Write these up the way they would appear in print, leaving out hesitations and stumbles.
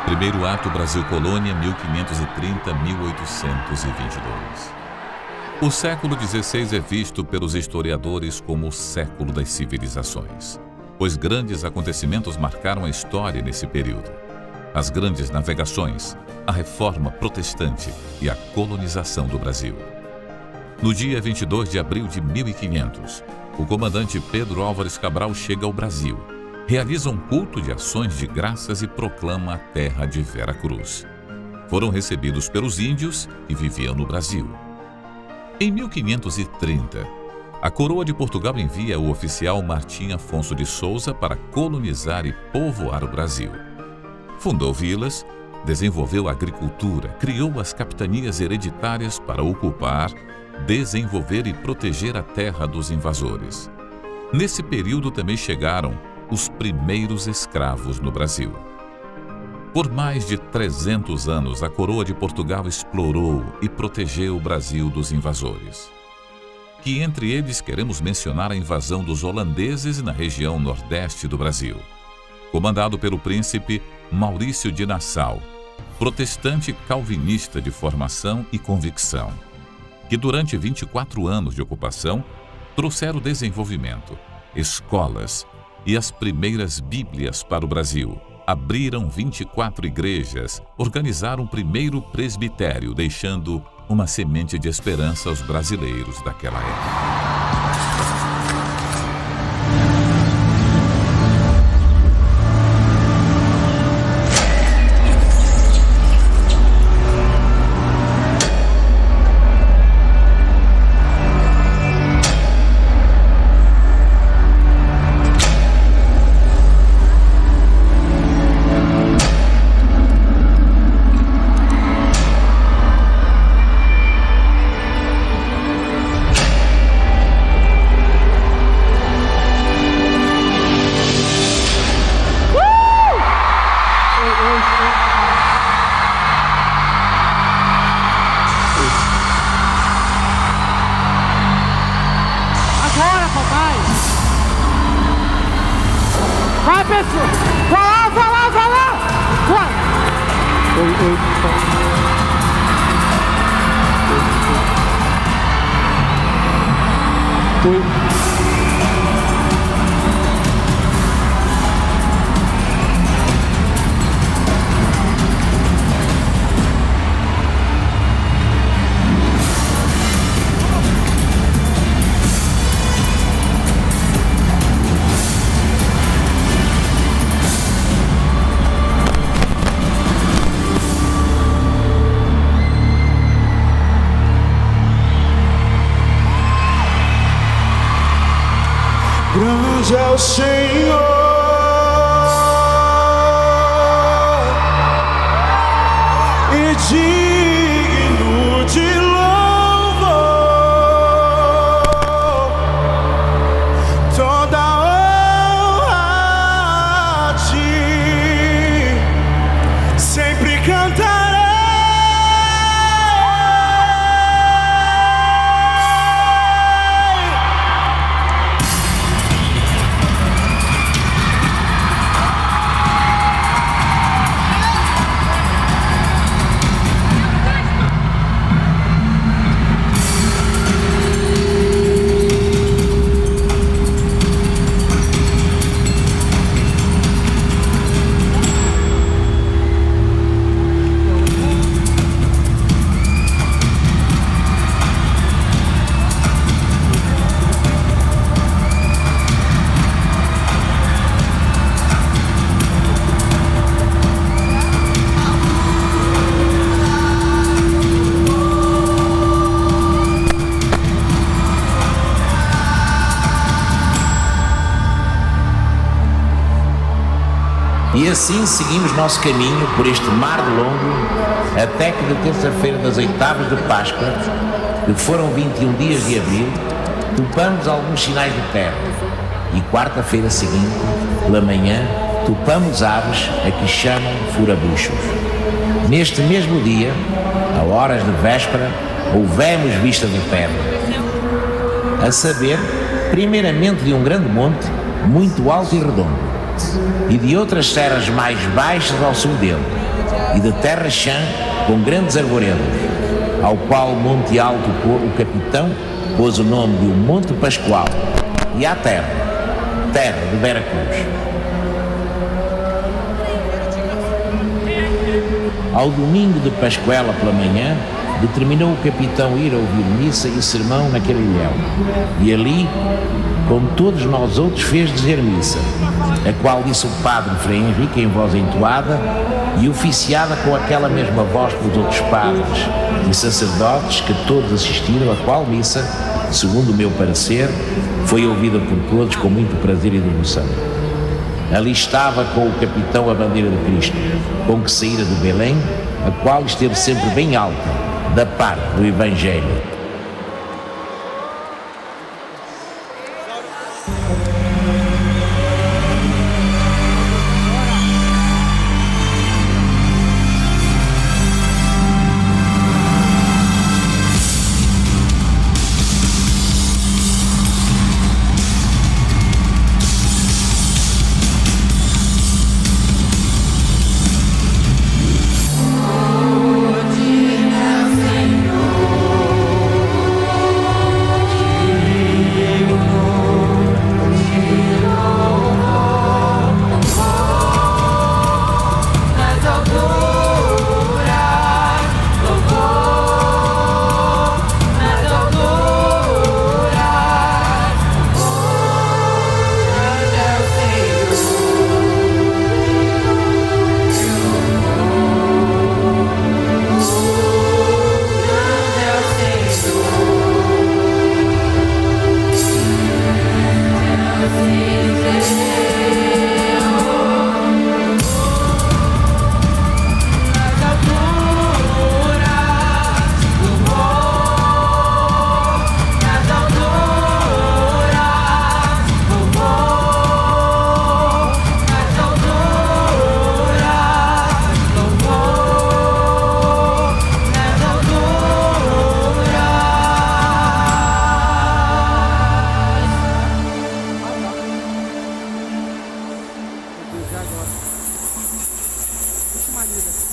Primeiro ato Brasil-Colônia, 1530-1822. O século XVI é visto pelos historiadores como o século das civilizações, pois grandes acontecimentos marcaram a história nesse período. As grandes navegações, a reforma protestante e a colonização do Brasil. No dia 22 de abril de 1500, o comandante Pedro Álvares Cabral chega ao Brasil, realiza um culto de ações de graças e proclama a terra de Vera Cruz. Foram recebidos pelos índios que viviam no Brasil. Em 1530, a coroa de Portugal envia o oficial Martim Afonso de Souza para colonizar e povoar o Brasil. Fundou vilas, desenvolveu a agricultura, criou as capitanias hereditárias para ocupar, desenvolver e proteger a terra dos invasores. Nesse período também chegaram os primeiros escravos no Brasil. Por mais de 300 anos, a coroa de Portugal explorou e protegeu o Brasil dos invasores. Que entre eles queremos mencionar a invasão dos holandeses na região nordeste do Brasil, comandado pelo príncipe Maurício de Nassau, protestante calvinista de formação e convicção, que durante 24 anos de ocupação trouxeram desenvolvimento, escolas e as primeiras Bíblias para o Brasil. Abriram 24 igrejas, organizaram o primeiro presbitério, deixando uma semente de esperança aos brasileiros daquela época. Grande é o Senhor e digno de louvor, toda honra a ti, sempre cantarei. E assim seguimos nosso caminho por este mar de longo, até que de terça-feira das oitavas de Páscoa, que foram 21 dias de abril, topamos alguns sinais de terra. E quarta-feira seguinte, pela manhã, topamos aves a que chamam furabuchos. Neste mesmo dia, a horas de véspera, houvemos vista de terra. A saber, primeiramente de um grande monte, muito alto e redondo, e de outras serras mais baixas ao sul dele, e de terra chã com grandes arvoredos, ao qual Monte Alto o capitão pôs o nome de Monte Pascoal, e à terra de Veracruz. Ao domingo de Pascuela pela manhã, determinou o capitão ir ouvir missa e sermão naquele ilhéu, e ali, como todos nós outros, fez dizer missa, a qual disse o padre Frei Henrique em voz entoada e oficiada com aquela mesma voz pelos outros padres e sacerdotes que todos assistiram, a qual missa, segundo o meu parecer, foi ouvida por todos com muito prazer e devoção. Ali estava com o capitão a bandeira de Cristo, com que saíra de Belém, a qual esteve sempre bem alta, da parte do Evangelho.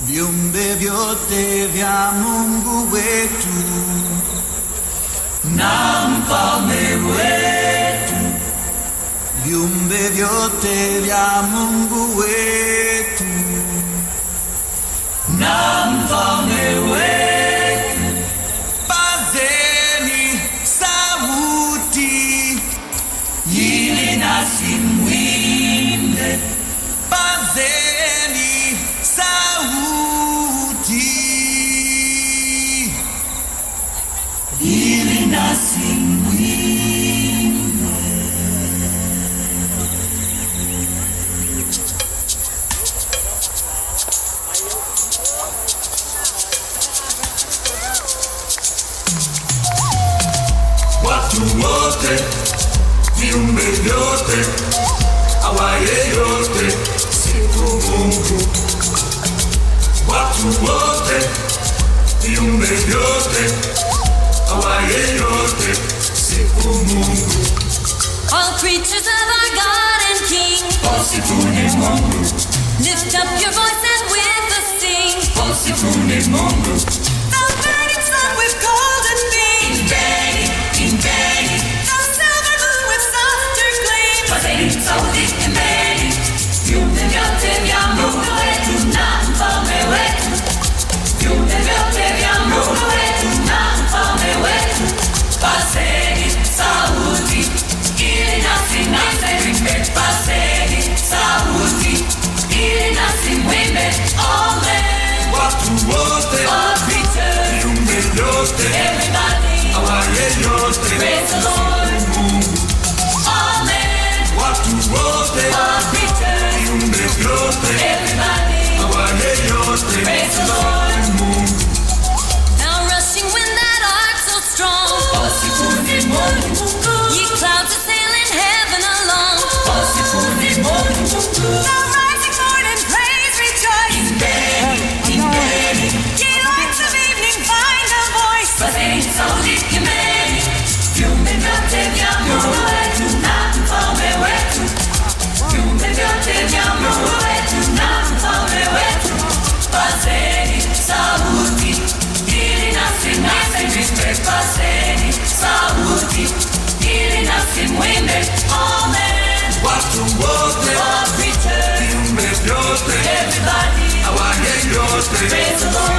Viumbe vyote vya Mungu wetu na mfalme wetu, viumbe vyote vya Mungu wetu na mfalme wetu, pazeni sauti ili nasi mwimbe, pazeni sauti ili nasi mwimbe. Watu wote, viumbe vyote, awaye yote, sifu Mungu. Watu wote, viumbe vyote, awaye yote, sifu Mungu. All creatures of our God and King, Wasifuni Mungu, lift up your voice and with us sing. wasifuni Mungu. The burning sun with golden beam, Imbeni, the silver moon with softer gleam. pazeni sauti imbeni, viumbe vyote vya Mungu wetu na mfalme wetu, viumbe vyote vya Mungu wetu na mfalme wetu, pazeni sauti ili nasi mwimbe, pazeni sauti ili nasi mwimbe. Amen. Watu wote, all creatures, viumbe vyote, Everybody, awaye yote, praise the Lord. Mungu. Amen. Watu wote, All creatures, viumbe vyote, everybody, awaye yote, praise the Lord. Mungu. Now rushing wind that arc so strong, Wasifuni Mungu, ye clouds that sail in heaven along. wasifuni Mungu. The rising morn and praise rejoice. Imbeni, Ye lights of evening find a voice. pazeni sauti imbeni, viumbe vyote vya Mungu wetu na mfalme wetu, viumbe vyote vya Mungu wetu na Praise the Lord.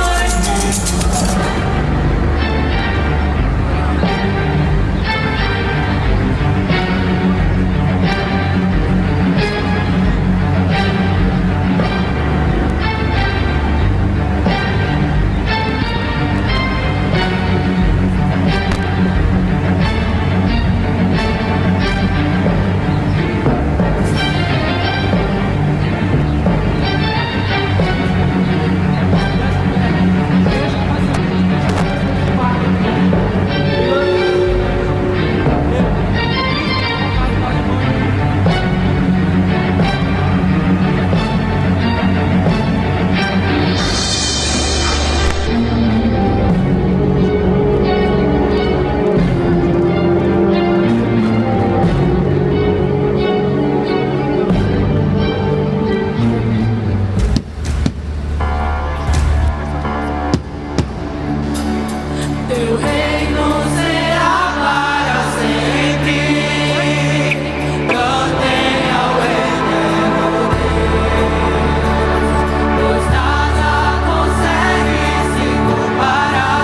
Teu reino será para sempre. Cantem ao eterno Deus, pois nada consegue se comparar.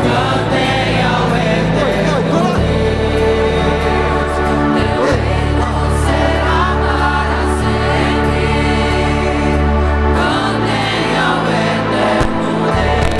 Cantem ao eterno Deus. Teu reino será para sempre. Cantem ao eterno Deus.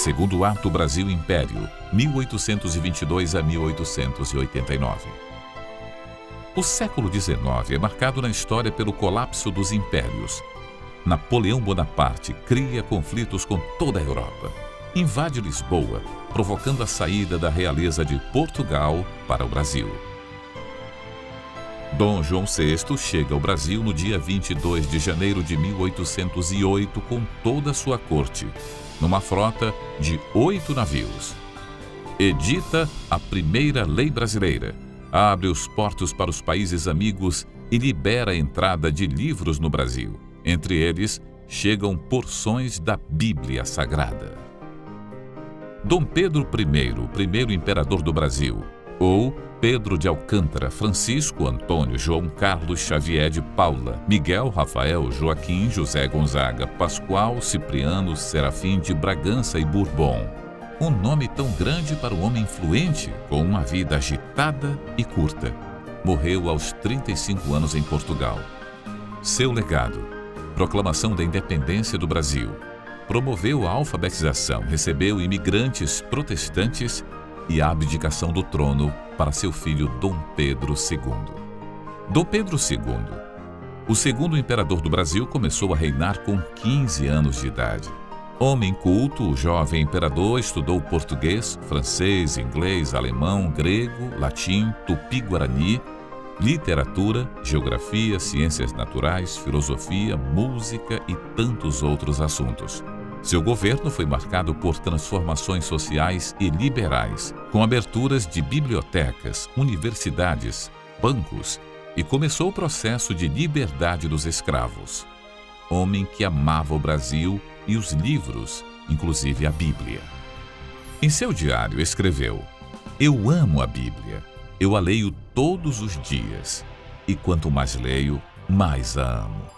Segundo ato Brasil Império, 1822 a 1889. O século XIX é marcado na história pelo colapso dos impérios. Napoleão Bonaparte cria conflitos com toda a Europa. Invade Lisboa, provocando a saída da realeza de Portugal para o Brasil. Dom João VI chega ao Brasil no dia 22 de janeiro de 1808 com toda a sua corte, numa frota de 8 navios. Edita a primeira lei brasileira, abre os portos para os países amigos e libera a entrada de livros no Brasil. Entre eles, chegam porções da Bíblia Sagrada. Dom Pedro I, o primeiro imperador do Brasil, ou Pedro de Alcântara, Francisco, Antônio, João Carlos Xavier de Paula, Miguel, Rafael, Joaquim, José Gonzaga, Pascoal, Cipriano, Serafim de Bragança e Bourbon. Um nome tão grande para um homem influente, com uma vida agitada e curta. Morreu aos 35 anos em Portugal. Seu legado: proclamação da independência do Brasil. Promoveu a alfabetização, recebeu imigrantes protestantes e a abdicação do trono para seu filho Dom Pedro II. Dom Pedro II, o segundo imperador do Brasil, começou a reinar com 15 anos de idade. Homem culto, o jovem imperador estudou português, francês, inglês, alemão, grego, latim, tupi-guarani, literatura, geografia, ciências naturais, filosofia, música e tantos outros assuntos. Seu governo foi marcado por transformações sociais e liberais, com aberturas de bibliotecas, universidades, bancos, e começou o processo de liberdade dos escravos. Homem que amava o Brasil e os livros, inclusive a Bíblia. Em seu diário escreveu: "Eu amo a Bíblia, eu a leio todos os dias, e quanto mais leio, mais a amo.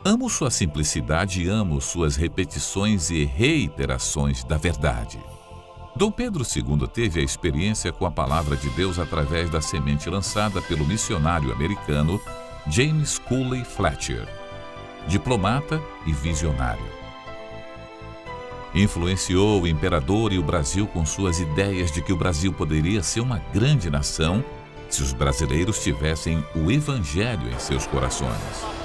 Amo sua simplicidade e amo suas repetições e reiterações da verdade." Dom Pedro II teve a experiência com a palavra de Deus através da semente lançada pelo missionário americano James Cooley Fletcher, diplomata e visionário. Influenciou o imperador e o Brasil com suas ideias de que o Brasil poderia ser uma grande nação se os brasileiros tivessem o Evangelho em seus corações.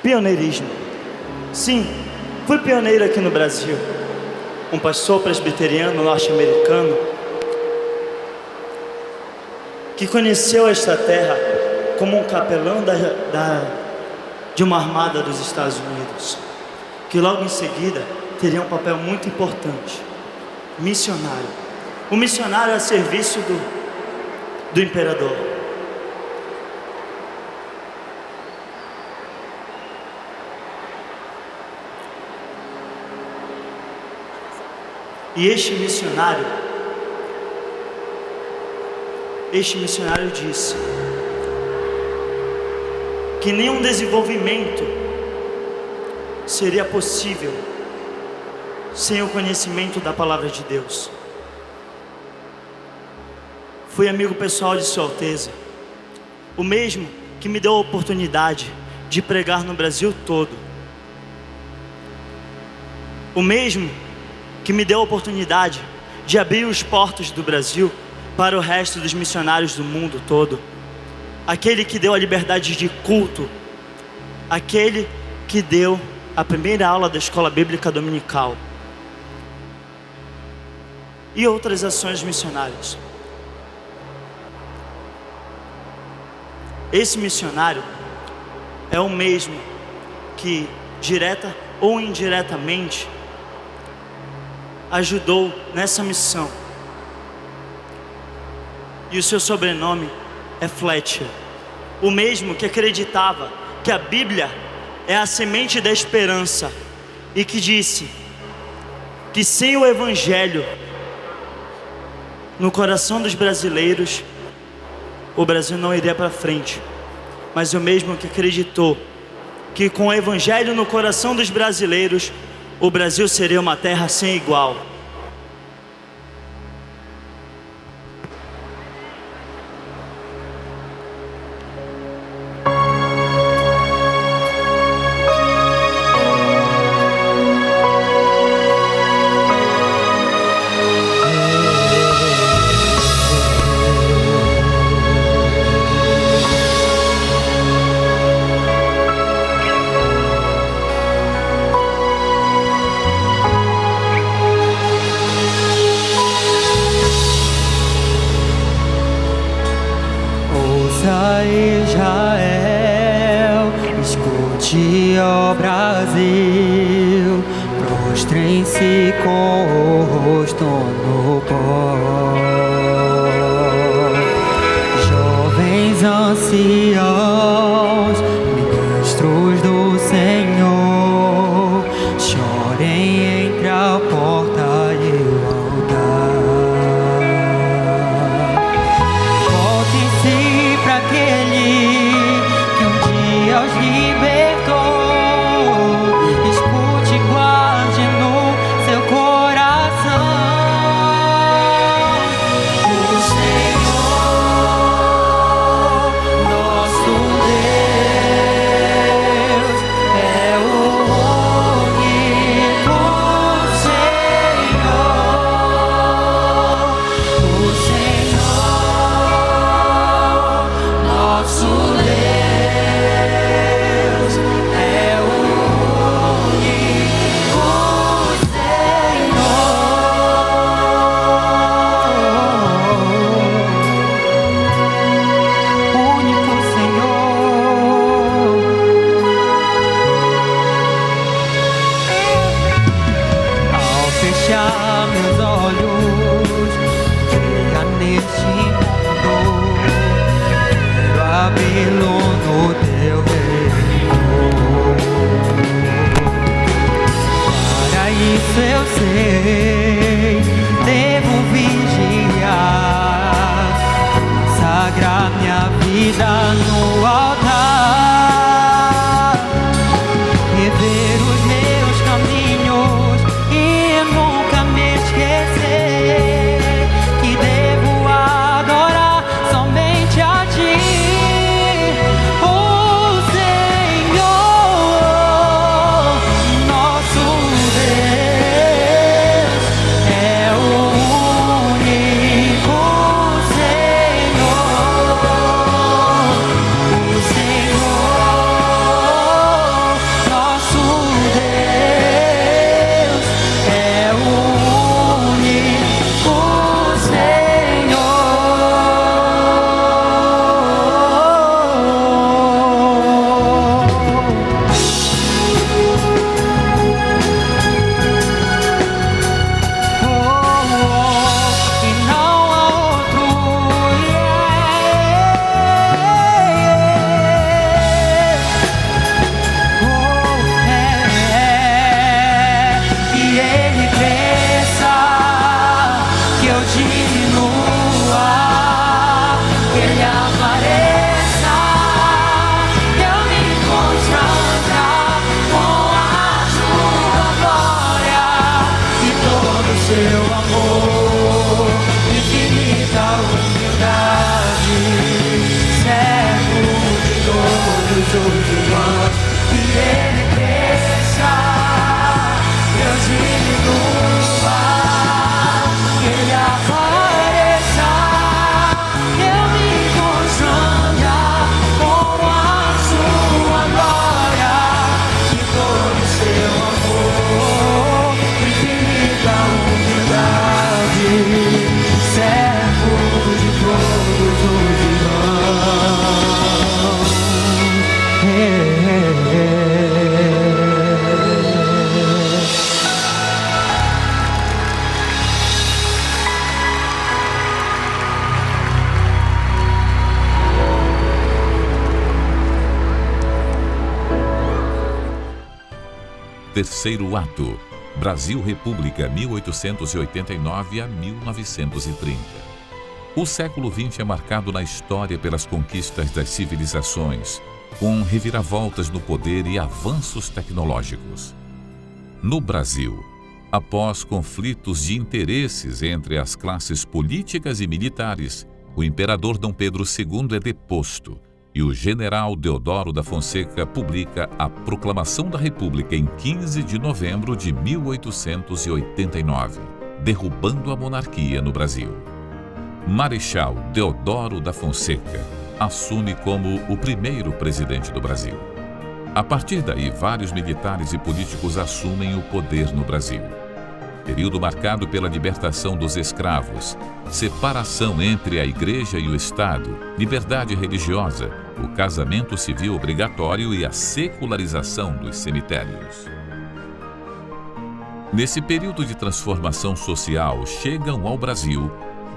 Pioneirismo. Sim, fui pioneiro aqui no Brasil. Um pastor presbiteriano norte-americano que conheceu esta terra como um capelão de uma armada dos Estados Unidos, que logo em seguida teria um papel muito importante: missionário. O missionário a serviço do imperador. E este missionário disse que nenhum desenvolvimento seria possível sem o conhecimento da palavra de Deus. Fui amigo pessoal de Sua Alteza, o mesmo que me deu a oportunidade de pregar no Brasil todo, o mesmo que me deu a oportunidade de abrir os portos do Brasil para o resto dos missionários do mundo todo, aquele que deu a liberdade de culto, aquele que deu a primeira aula da escola bíblica dominical e outras ações missionárias. Esse missionário é o mesmo que, direta ou indiretamente, ajudou nessa missão. E o seu sobrenome é Fletcher. O mesmo que acreditava que a Bíblia é a semente da esperança e que disse que sem o Evangelho no coração dos brasileiros, o Brasil não iria para frente. Mas o mesmo que acreditou que com o Evangelho no coração dos brasileiros, o Brasil seria uma terra sem igual. Israel, escute, ó Brasil, prostrem-se com o rosto no pó. Jovens anciãos, ministros do Senhor, chorem entre a porta e o altar. Voltem-se para aquele que um dia os libertou. Escute, guarde no seu coração. O Senhor, nosso Deus, é o único Senhor. O Senhor, nosso Deus, é o único Senhor. Ao fechar meus olhos, veja neste mundo, quero abri-lo no teu reino. Para isso eu sei, devo vigiar, consagrar minha vida no altar, rever os meus caminhos e nunca me esquecer que devo adorar somente a Ti. O Senhor, nosso Deus, é o único Senhor. seus irmãos, que ele cresça, eu diminua, que ele apareça, eu me constranha com a sua glória e todo o seu amor, infinita humildade, servo de todos os Terceiro ato. Brasil República, 1889 a 1930. O século XX é marcado na história pelas conquistas das civilizações, com reviravoltas no poder e avanços tecnológicos. No Brasil, após conflitos de interesses entre as classes políticas e militares, o imperador Dom Pedro II é deposto e o general Deodoro da Fonseca publica a Proclamação da República em 15 de novembro de 1889, derrubando a monarquia no Brasil. Marechal Deodoro da Fonseca assume como o primeiro presidente do Brasil. A partir daí, vários militares e políticos assumem o poder no Brasil. Período marcado pela libertação dos escravos, separação entre a Igreja e o Estado, liberdade religiosa, o casamento civil obrigatório e a secularização dos cemitérios. Nesse período de transformação social, chegam ao Brasil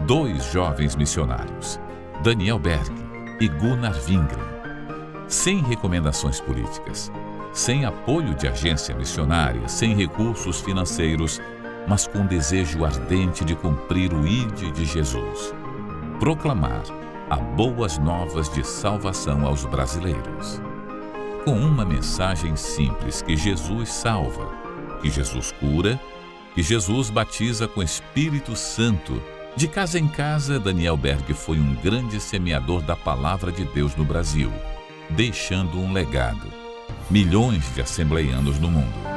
dois jovens missionários, Daniel Berg e Gunnar Wingren. Sem recomendações políticas, sem apoio de agência missionária, sem recursos financeiros, mas com desejo ardente de cumprir o ide de Jesus, proclamar a boas novas de salvação aos brasileiros. Com uma mensagem simples: que Jesus salva, que Jesus cura, que Jesus batiza com Espírito Santo. De casa em casa, Daniel Berg foi um grande semeador da palavra de Deus no Brasil, deixando um legado: milhões de assembleianos no mundo.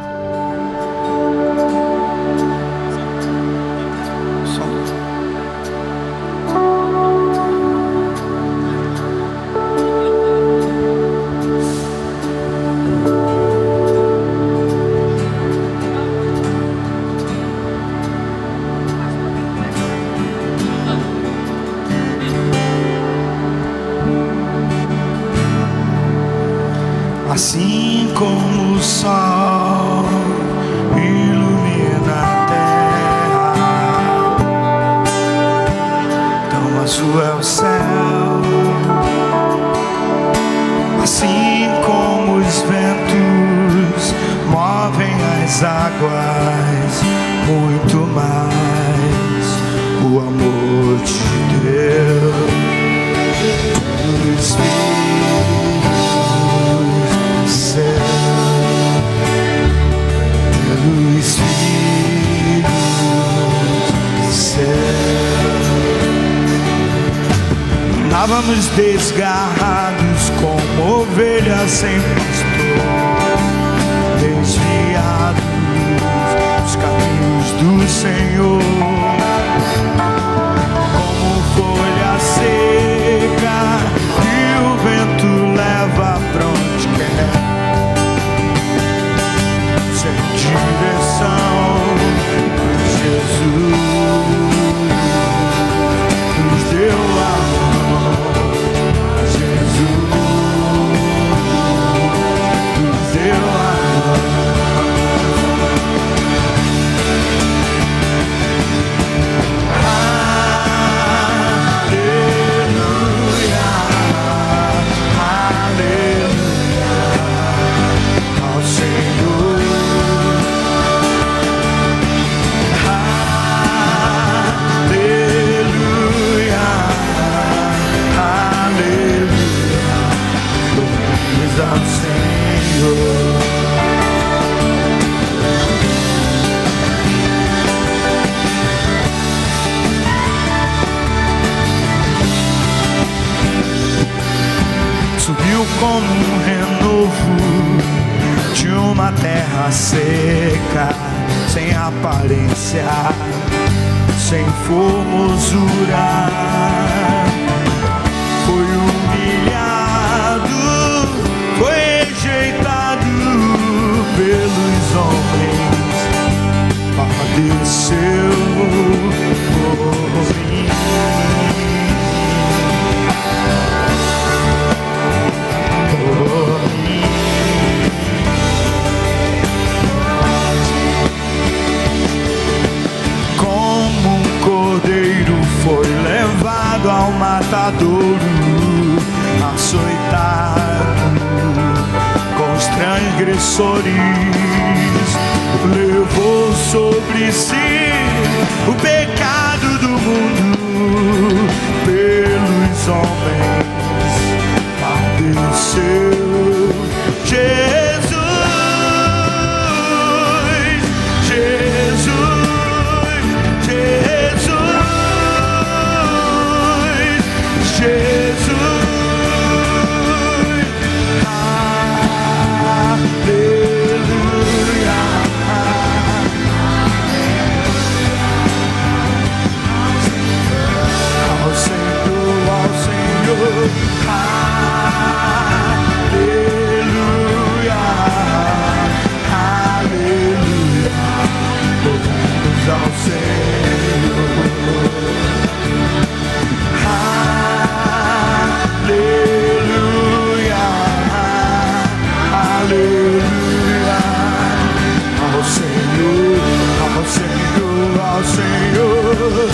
Assim como o sol ilumina a terra, tão azul é o céu. Assim como os ventos movem as águas, muito mais o amor de Deus. Os pelos filhos do céu, andávamos desgarrados como ovelhas sem pastor, desviados dos caminhos do Senhor, como folha seca que o vento leva pra onde quer. Direção, Jesus nos deu a mão, Jesus nos deu a mão. veio como um renovo de uma terra seca, sem aparência, sem formosura. Foi humilhado, foi rejeitado pelos homens, padeceu por mim. Como um cordeiro foi levado ao matadouro, açoitado com os transgressores, levou sobre si o pecado do mundo, pelos homens padeceu. Jesus, Jesus, Jesus, Jesus, aleluia. Ao Senhor, aleluia, aleluia. Louvamos ao Senhor, aleluia, aleluia. Ao Senhor, ao Senhor, ao Senhor.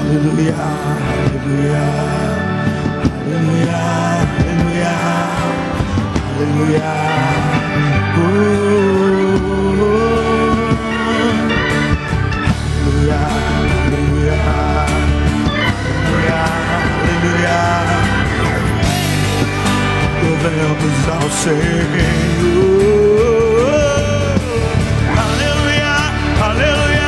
Aleluia, aleluia, aleluia, aleluia, aleluia. Aleluia, aleluia, aleluia, aleluia. Louvemos ao Senhor. Aleluia, aleluia.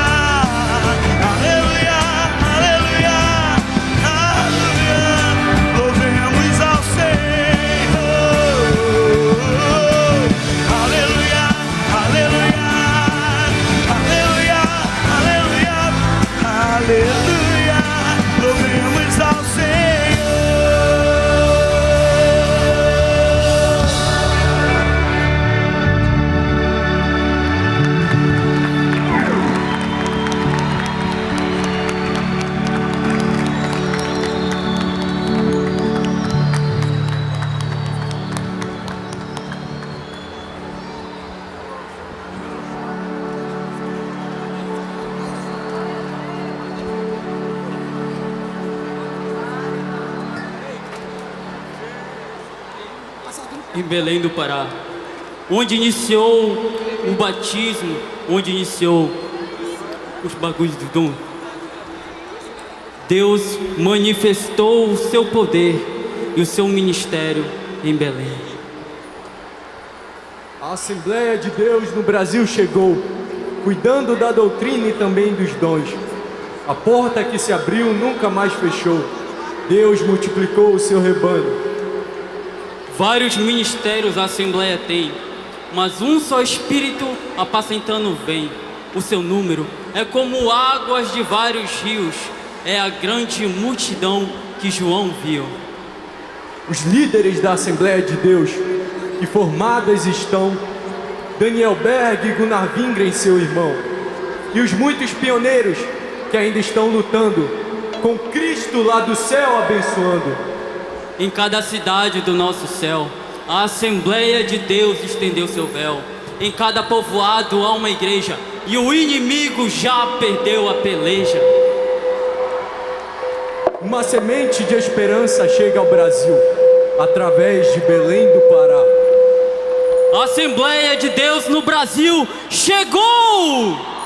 Aleluia, louvemos ao em Belém do Pará, onde iniciou o batismo, onde iniciou os bagulhos do dom. Deus manifestou o seu poder e o seu ministério em Belém. A Assembleia de Deus no Brasil chegou, cuidando da doutrina e também dos dons. A porta que se abriu nunca mais fechou. Deus multiplicou o seu rebanho. Vários ministérios a Assembleia tem, mas um só Espírito apacentando vem. O seu número é como águas de vários rios, é a grande multidão que João viu. Os líderes da Assembleia de Deus, que formadas estão, Daniel Berg e Gunnar Wingren, seu irmão, e os muitos pioneiros que ainda estão lutando, com Cristo lá do céu abençoando. Em cada cidade do nosso céu, a Assembleia de Deus estendeu seu véu. Em cada povoado há uma igreja, e o inimigo já perdeu a peleja. Uma semente de esperança chega ao Brasil, através de Belém do Pará. A Assembleia de Deus no Brasil chegou!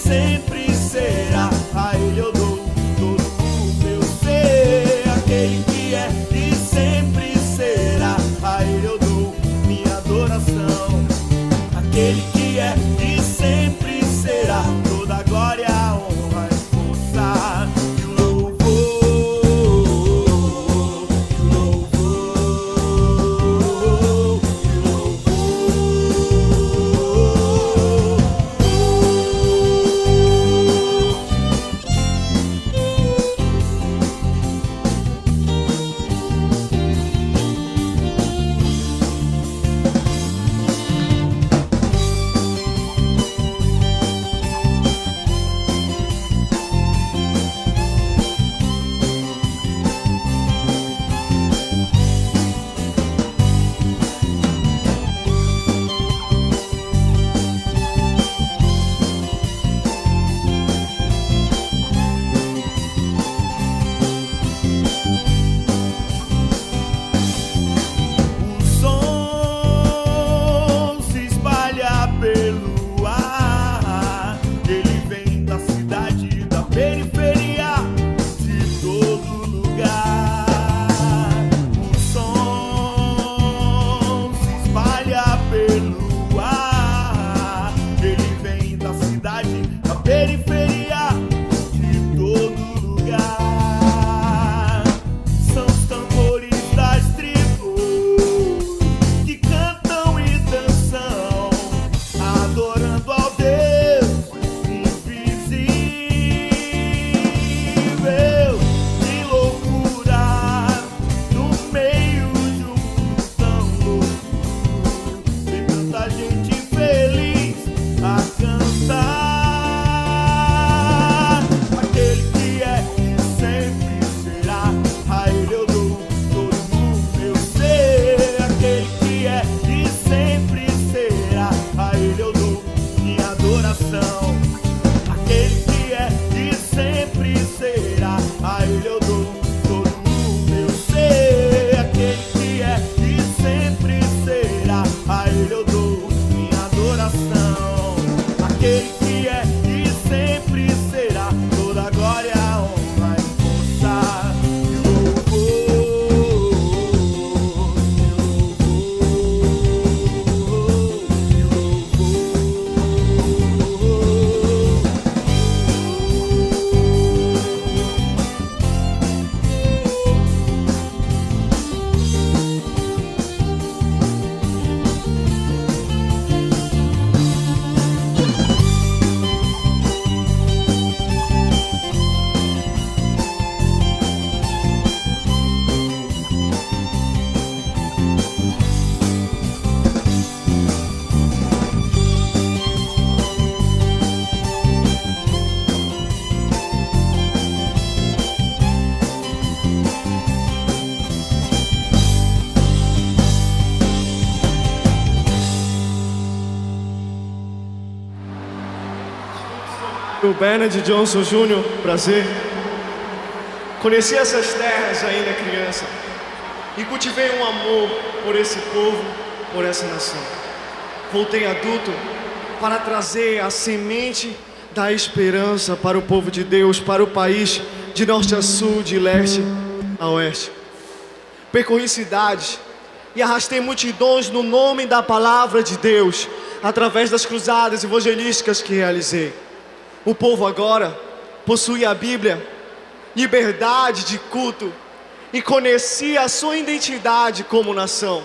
sempre será. A Ele eu dou todo o meu ser. Aquele que é e sempre será. A Ele eu dou minha adoração. Aquele que é e sempre será. Toda a glória, a honra e força e o louvor, e o louvor, e o som se espalha pelo ar. Ele vem da cidade, da periferia, de todo lugar. O som se espalha pelo ar. Ele vem da cidade, da periferia, de todo lugar. São os tambores das tribos que cantam e dançam, adorando ao Deus invisível. Que loucura no meio de um mundo tão louco. Tem tanta gente feliz a cantar. Aquele que é e sempre será. A Ele eu dou todo o meu ser. Aquele que é e sempre será. A Ele eu dou minha adoração. Aquele que é e sempre será. A Ele eu dou todo o meu ser. Aquele que é e sempre será. A Ele eu dou minha adoração. Aquele que é e sempre será. Toda a glória, a honra e força e o louvor, e o O Bernard Johnson Jr., prazer. Conheci essas terras ainda criança e cultivei um amor por esse povo, por essa nação. Voltei adulto para trazer a semente da esperança para o povo de Deus, para o país, de norte a sul, de leste a oeste. Percorri cidades e arrastei multidões no nome da palavra de Deus, através das cruzadas evangelísticas que realizei. O povo agora possuía a Bíblia, liberdade de culto e conhecia a sua identidade como nação.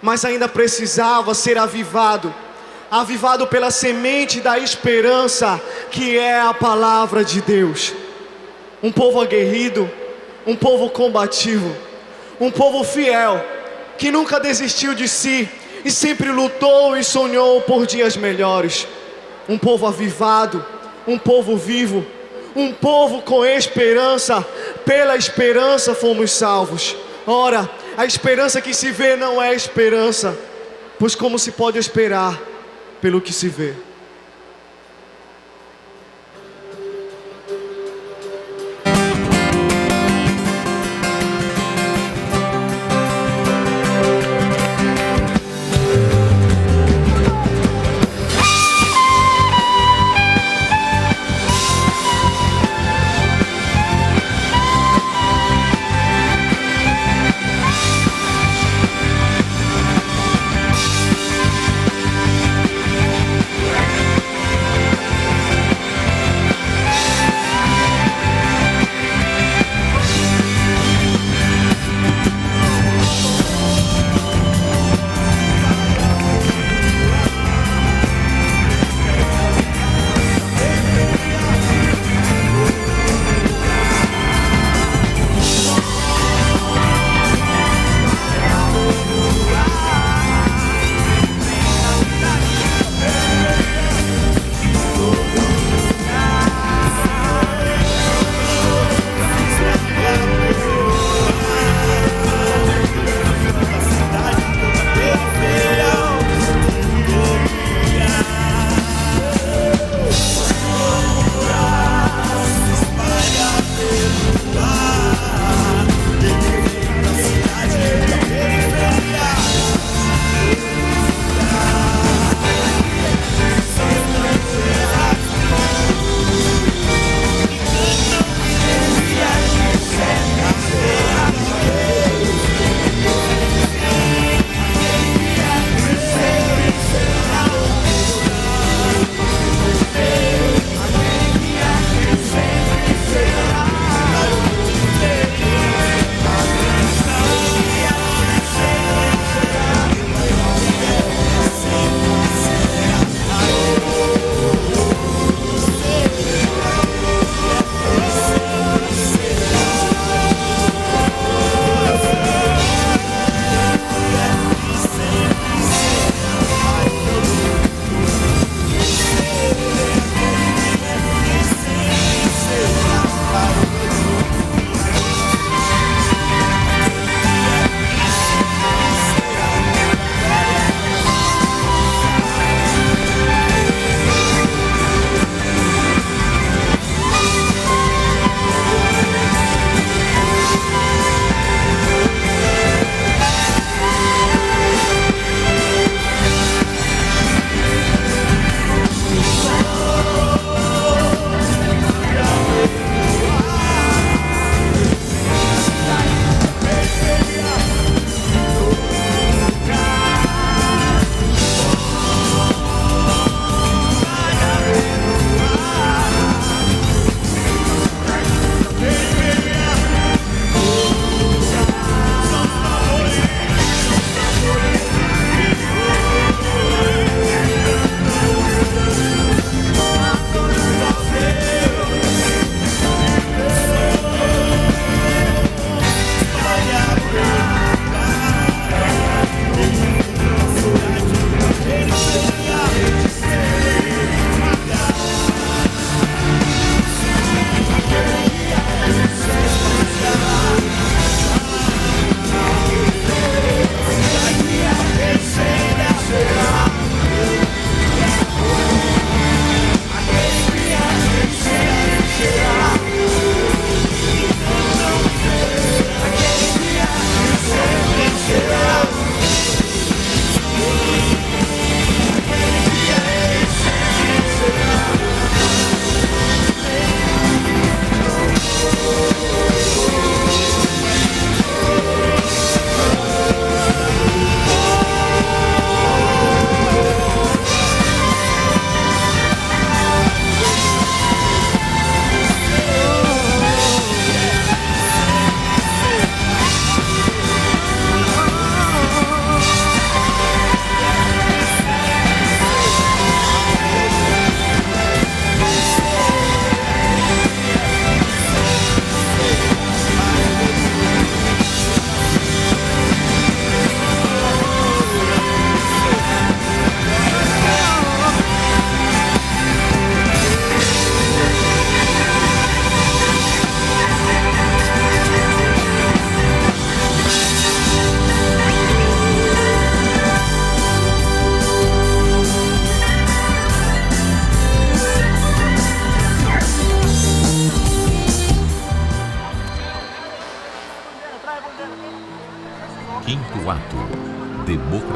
Mas ainda precisava ser avivado pela semente da esperança que é a palavra de Deus. Um povo aguerrido, um povo combativo, um povo fiel que nunca desistiu de si e sempre lutou e sonhou por dias melhores. Um povo avivado, um povo vivo, um povo com esperança. Pela esperança fomos salvos. Ora, a esperança que se vê não é esperança, pois como se pode esperar pelo que se vê?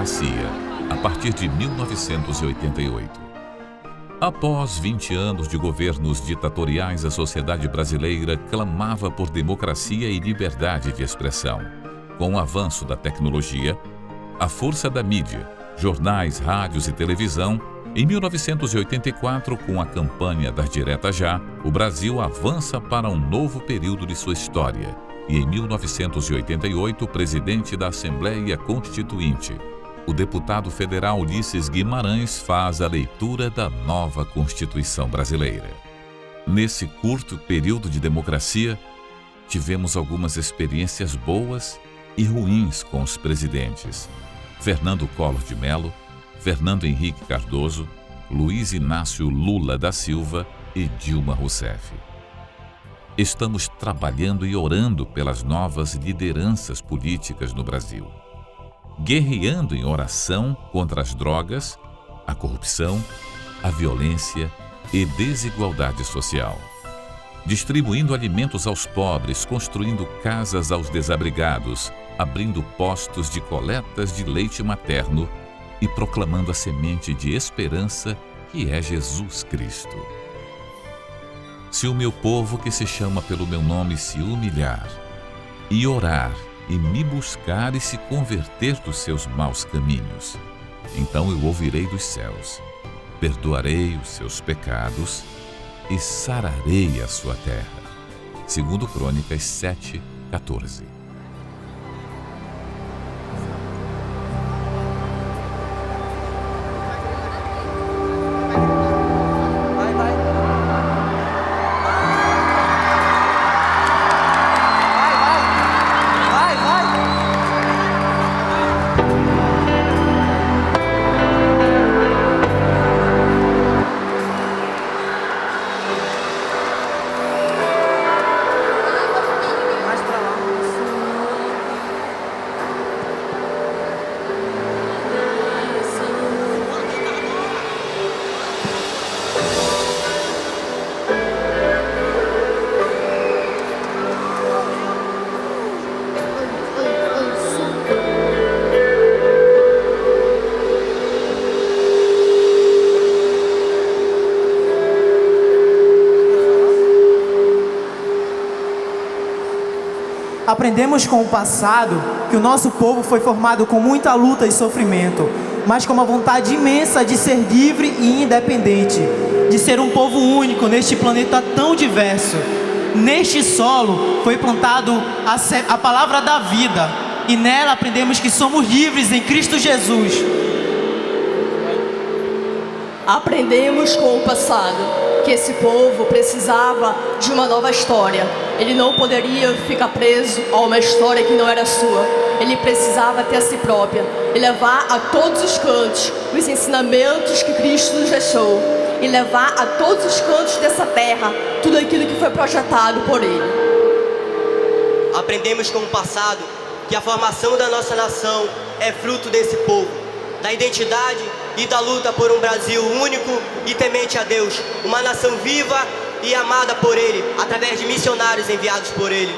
democracia, a partir de 1988. Após 20 anos de governos ditatoriais, a sociedade brasileira clamava por democracia e liberdade de expressão. Com o avanço da tecnologia, a força da mídia, jornais, rádios e televisão, em 1984, com a campanha das Direta Já, o Brasil avança para um novo período de sua história. E em 1988, o presidente da Assembleia Constituinte, o deputado federal Ulisses Guimarães, faz a leitura da nova Constituição brasileira. Nesse curto período de democracia, tivemos algumas experiências boas e ruins com os presidentes Fernando Collor de Mello, Fernando Henrique Cardoso, Luiz Inácio Lula da Silva e Dilma Rousseff. Estamos trabalhando e orando pelas novas lideranças políticas no Brasil, guerreando em oração contra as drogas, a corrupção, a violência e desigualdade social, distribuindo alimentos aos pobres, construindo casas aos desabrigados, abrindo postos de coletas de leite materno e proclamando a semente de esperança que é Jesus Cristo. Se o meu povo que se chama pelo meu nome se humilhar e orar e me buscar e se converter dos seus maus caminhos, então eu ouvirei dos céus, perdoarei os seus pecados e sararei a sua terra. Segundo Crônicas 7:14. Aprendemos com o passado que o nosso povo foi formado com muita luta e sofrimento, mas com uma vontade imensa de ser livre e independente, de ser um povo único neste planeta tão diverso. Neste solo foi plantado a palavra da vida, e nela aprendemos que somos livres em Cristo Jesus. Aprendemos com o passado que esse povo precisava de uma nova história. Ele não poderia ficar preso a uma história que não era sua. Ele precisava ter a si própria e levar a todos os cantos os ensinamentos que Cristo nos deixou, e levar a todos os cantos dessa terra tudo aquilo que foi projetado por Ele. Aprendemos com o passado que a formação da nossa nação é fruto desse povo, da identidade e da luta por um Brasil único e temente a Deus, uma nação viva e amada por Ele, através de missionários enviados por Ele.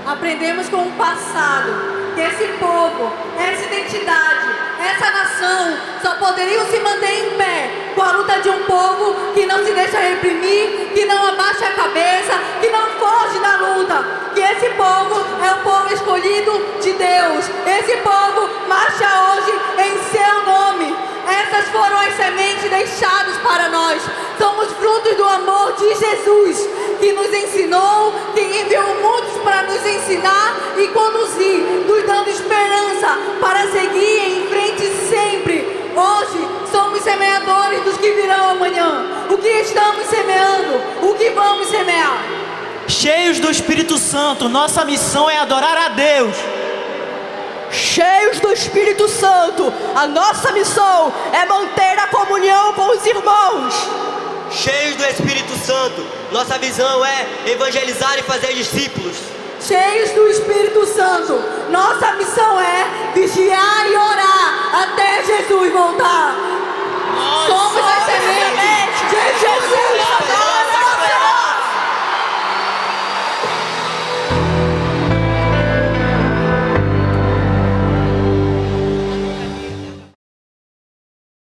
Aprendemos com o passado que esse povo, essa identidade, essa nação só poderiam se manter em pé com a luta de um povo que não se deixa reprimir, que não abaixa a cabeça, que não foge da luta. Que esse povo é o povo escolhido de Deus. Esse povo marcha hoje em seu nome. Essas foram as sementes deixadas para nós. Somos frutos do amor de Jesus, que nos ensinou, que enviou muitos para nos ensinar e conduzir, nos dando esperança para seguir em frente sempre. Hoje somos semeadores dos que virão amanhã. O que estamos semeando? O que vamos semear? Cheios do Espírito Santo, nossa missão é adorar a Deus. Cheios do Espírito Santo, a nossa missão é manter a comunhão com os irmãos. Cheios do Espírito Santo, nossa visão é evangelizar e fazer discípulos. Cheios do Espírito Santo, nossa missão é vigiar e orar até Jesus voltar.